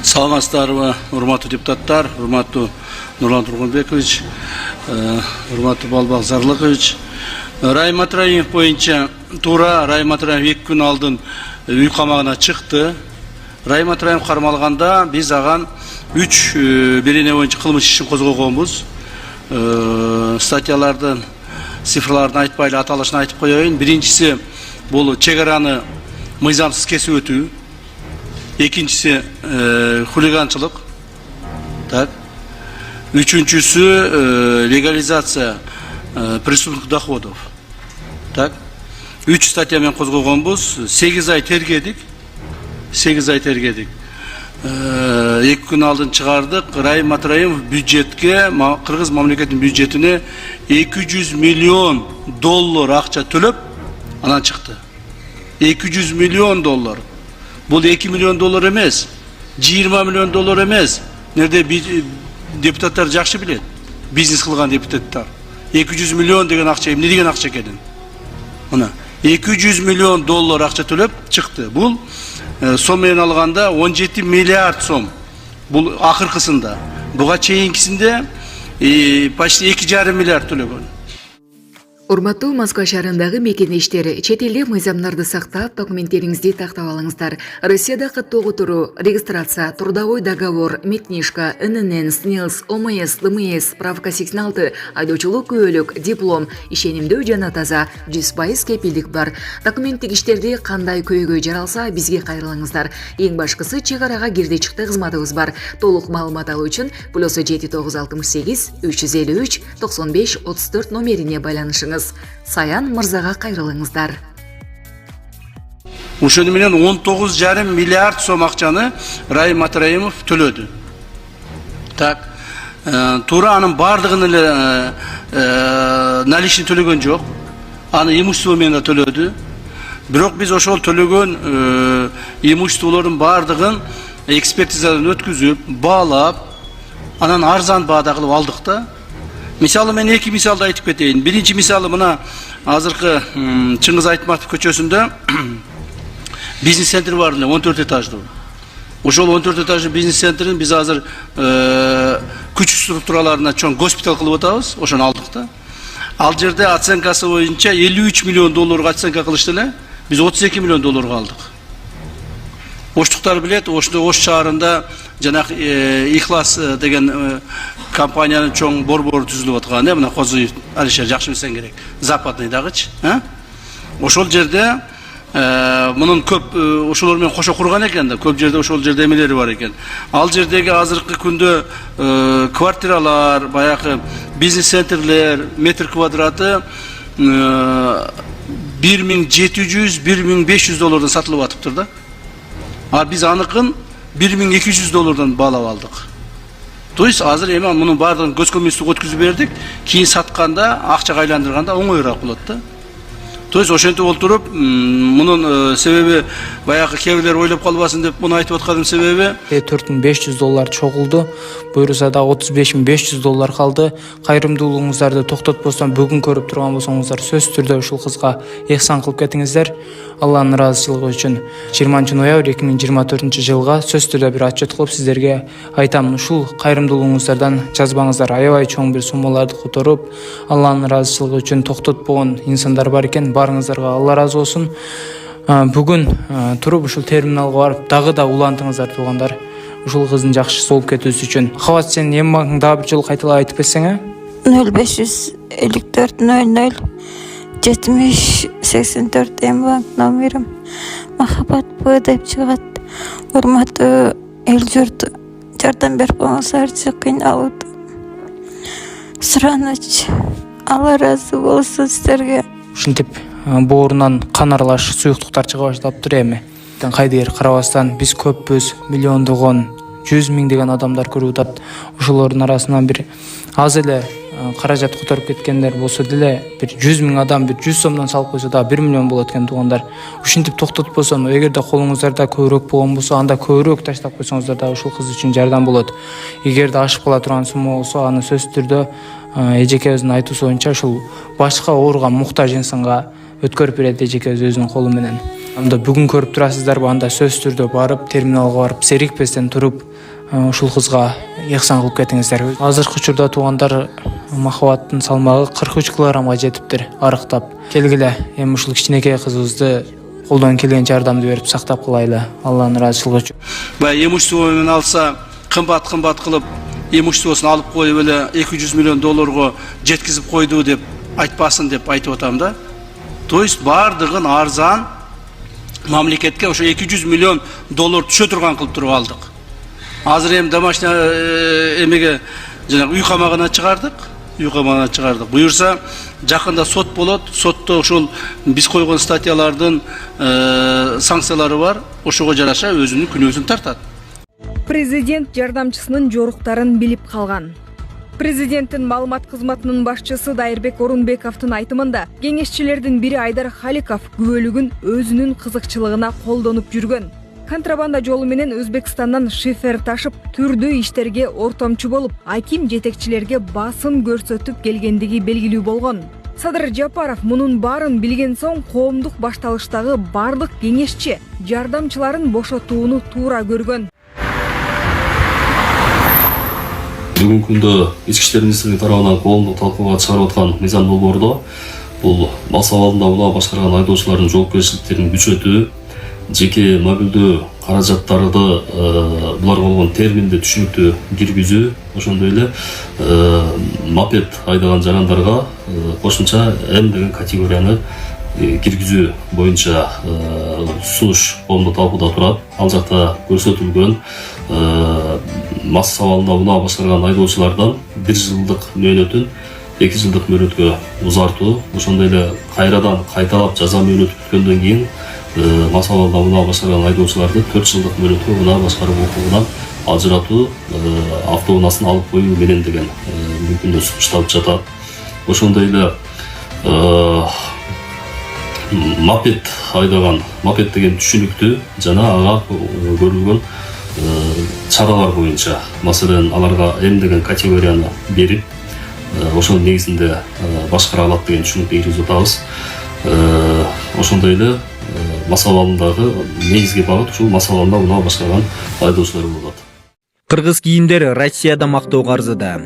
Саламатсыздарбы, урматтуу депутаттар, урматтуу Нурлан Тургунбекович, урматтуу Балбак Зарлыкович. Райым Матраимов боюнча туура Райым Матраимов 2 күн алдын үй камагына чыкты. Райым Матраимов кармалганда биз аган 3 берене боюнча кылмыш ишин козгогонбуз. Статьялардын цифрларын айтпайлы аталышын айтып коеюн. Биринчиси бул чек араны мыйзамсыз кесип өтүү. Экинчиси хулиганчылык. Так. Үчүнчүсү легализация преступных доходов. Так. 3 статья менен козгогонбуз. 8 ай тергедик. 2 күн алдын чыгардык. Райым Матраимов бюджетке, Кыргыз мамлекетинин бюджетине 200 миллион доллар акча төлөп, анан чыкты. 200 миллион доллар. Бұл 2 миллион доллар емес, 20 миллион доллар емес. Нерде депутаттар жақшы білет, бизнес қылған депутаттар. 200 миллион деген ақша, не деген ақша екенін. 200 миллион доллар ақша төлеп шықты. Бұл соммен алғанда 17 миллиард сом. Бұл ақырқысында. Бұға чейінкісінде почти 2,5 миллиард төлеген. Урматтуу Москва шаарындагы мекенештер, чет элдик мыйзамдарды сактап, документтериңизди тактап алыңыздар. Россияда каттоого туруу, регистрация, трудовой договор, метнишка, ННН, СНИЛС, ОМС, ДМС, справка 86, айдоочулук күбөлүк, диплом, ишенимдүү жана таза, 100% кепилдик бар. Документтик иштерди кандай көйгөй жаралса, бизге кайрылыңыздар. Эң башкысы чек арага кирди чыкты кызматыбыз бар. Толук маалымат алуу үчүн +7968 353 95 34 номерине байланышыңыз. Саян мырзага кайрылыңыздар. Ошону менен 19,5 миллиард сом акчаны Райым Матраимов төлөдү. Так. Туура анын бардыгын эле наличный төлөгөн жок. Аны имущество менен төлөдү. Бирок биз ошол төлөгөн имуществолордун бардыгын экспертизадан өткүзүп, баалап, анан арзан баада кылып алдык да. Мисалы мен 2 мисалды айтып кетейин. Биринчи мисалы мына азыркы Чыңгыз Айтматов көчөсүндө бизнес центр бар эле 14 этаждуу. Ошол 14 этаждуу бизнес центрин биз азыр күч структураларына чоң госпиталь кылып атабыз. Ошону алдык да. Ал жерде оценкасы боюнча 53 миллион долларга оценка кылышты эле. Биз 32 миллион долларга алдык. Оштуктар билет, Ош шаарында жанагы Ихлас деген компаниянын чоң борбору түзүлүп аткан, мына Козуев Алишер жакшы билсең керек. Западныйдагычы, ошол жерде мунун көп ошолор менен кошо курган экен да, көп жерде ошол жерде эмелери бар экен. Ал жердеги азыркы күндө квартиралар, баягы бизнес центрлер, метр квадраты 1700-1500 доллардан сатылып атыптыр да. А биз аныкын 1200 доллардан баалап алдык. То есть азыр эми мунун баардыгын көз көмүстүк өткүзүп бердик, кийин сатканда, акчага айландырганда оңоюраак болот да. То есть ошентип олтуруп, мунун себеби баягы кээ ойлоп калбасын деп муну айтып атканым себеби 4500 доллар чогулду. Буюрса да 35500 доллар калды. Кайрымдуулугуңуздарды токтотпостон бүгүн көрүп турган болсоңуздар сөзсүз түрдө ушул кызга ыхсан кылып кетиңиздер. Алланын ыраазычылыгы үчүн 20 ноябрь 2024 жылга сөзсүз түрдө бир отчет кылып сиздерге айтам. Ушул кайрымдуулугуңуздардан жазбаңыздар. Аябай чоң бир суммаларды которуп, Алланын ыраазычылыгы үчүн токтотпогон инсандар бар экен. Барыңыздарга Алла разы болсун. Бүгүн туруп ушул терминалга барып дагы да улантыңыздар туугандар. Ушул кыздын жакшы болуп кетүүсү үчүн. Кабат сен эми багың дагы бир жолу кайталап айтып берсең, 0554 00 70 84 эми номерим. Махаббат Б деп чыгат. Урматтуу эл журт, жардам берип коңуздарчы, кыйналып. Сураныч. Алла разы болсун сиздерге. Ушинтип боорунан кан аралаш суюктуктар чыга баштаптыр эми. Кайдыр карабастан биз көппүз, миллиондогон, 100 миңдеген адамдар көрүп атат. Ошолордун арасынан бир аз эле каражат которуп кеткендер болсо деле бир 100 миң адам бир 100 сомдон салып койсо да 1 миллион болот экен туугандар. Ушинтип токтотпосо, эгерде колуңуздарда көбүрөөк болгон болсо, анда көбүрөөк таштап койсоңуздар да ушул кыз үчүн жардам болот. Эгерде ашып кала турган сумма болсо, аны сөзсүз түрдө эжекебиздин айтуусу боюнча ушул башка ооруган муктаж инсанга өткөрүп берет эжекебиз өзүнүн колу менен. Анда бүгүн көрүп турасыздарбы, анда сөзсүз түрдө барып, терминалга барып, серикпестен туруп, ушул кызга ыхсан кылып кетиңиздер. Азыркы учурда туугандар махабаттын салмагы 43 килограммга жетиптир, арыктап. Келгиле, эми ушул кичинекей кызыбызды колдон келген жардамды берип сактап кылайлы. Алланын ыраазычылыгы үчүн. Баягы имущество менен алса, кымбат кылып, имуществосун алып коюп эле 200 миллион долларга жеткизип койду деп айтпасын деп айтып атам да. То есть бардыгын арзан мамлекетке ошо 200 миллион доллар түшө турган кылып туруп алдык. Азыр эми домашний эмеге жанагы үй камагына чыгардык. Буюрса жакында сот болот. Сотто ошол биз койгон статьялардын санкциялары бар. Ошого жараша өзүнүн күнөөсүн тартат. Президент жардамчысынын жоруктарын билип калган. Президенттин маалымат кызматынын башчысы Дайырбек Орунбековдун айтымында кеңешчилердин бири Айдар Халиков күбөлүгүн өзүнүн кызыкчылыгына колдонуп жүргөн. Контрабанда жолу менен Өзбекстандан шифер ташып, түрдүү иштерге ортомчу болуп, аким жетекчилерге басым көрсөтүп келгендиги белгилүү болгон. Садыр Жапаров мунун баарын билген соң коомдук башталыштагы бардык кеңешчи жардамчыларын бошотууну туура көргөн. Бүгүнкү күндө Ички иштер министрлиги тарабынан коомдук талкууга чыгарып аткан мыйзам долбоордо бул мал абалында улаа башкарган айдоочулардын жоопкерчиликтерин күчөтүү, жеке мобилдүү каражаттарды буларга болгон терминди түшүнүктүү киргизүү, ошондой эле мопед айдаган жарандарга кошумча М деген категорияны киргизүү боюнча сунуш коомдук талкууда турат. Ал жакта көрсөтүлгөн мас абалында улаа башкарган айдоочулардан 1 жылдык мөөнөтүн 2 жылдык мөөнөткө узартуу, ошондой эле кайрадан кайталап жаза мөөнөтү бүткөндөн кийин мас абалында улаа башкарган айдоочуларды 4 жылдык мөөнөткө унаа башкаруу укугунан ажыратуу, автоунаасын алып коюу менен деген мүмкүндүк сунушталып жатат. Ошондой эле мопед айдаган, мопед деген түшүнүктүү жана ага көрүлгөн чаралар боюнча, маселен аларга М деген категорияны берип, ошонун негизинде башкара алат деген түшүнүктү киргизип атабыз. Ошондой эле мас абалындагы негизги багыт ушул мас абалында унаа башкарган айдоочулар болот. Кыргыз кийимдери Россияда мактоого арзыда.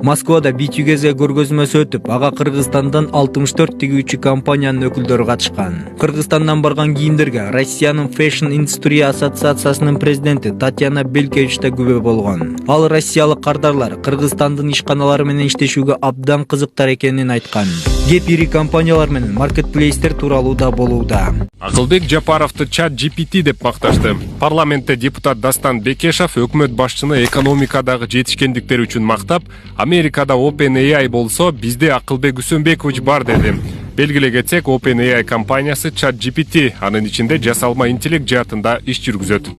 Москвада B2G'ге көргөзмөсү өтүп, ага Кыргызстандан 64 тигүүчү компаниянын өкүлдөрү катышкан. Кыргызстандан барган кийимдерге Россиянын Fashion Industry ассоциациясынын президенти Татьяна Белкевич да күбө болгон. Ал россиялык кардарлар Кыргызстандын ишканалары менен иштешүүгө абдан кызыктар экенин айткан. Кеп ири компаниялар менен маркетплейстер тууралуу да болууда. Акылбек Жапаровду ChatGPT деп макташты. Парламентте депутат Дастан Бекешев өкмөт башчыны экономикадагы жетишкендиктери үчүн мактап, Америкада OpenAI болсо, бизде Акылбек Үсөнбекович бар деди. Белгиле кетсек, OpenAI компаниясы ChatGPT, анын ичинде жасалма интеллект жаатында иш жүргүзөт.